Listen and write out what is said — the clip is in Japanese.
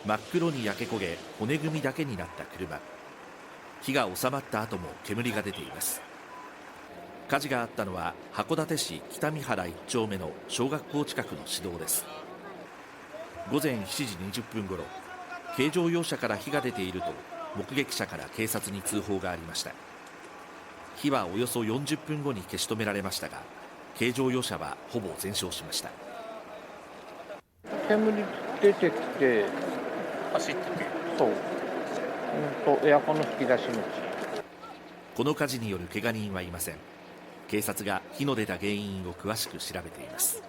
真っ黒に焼け焦げ、骨組みだけになった車。火が収まった後も煙が出ています。火事があったのは函館市北見原1丁目の小学校近くの市道です。午前7時20分ごろ、軽乗用車から火が出ていると目撃者から警察に通報がありました。火はおよそ40分後に消し止められましたが、軽乗用車はほぼ全焼しました。煙出てきて、走ってて、そう、エアコンの吹き出し口。この火事による怪我人はいません。警察が火の出た原因を詳しく調べています。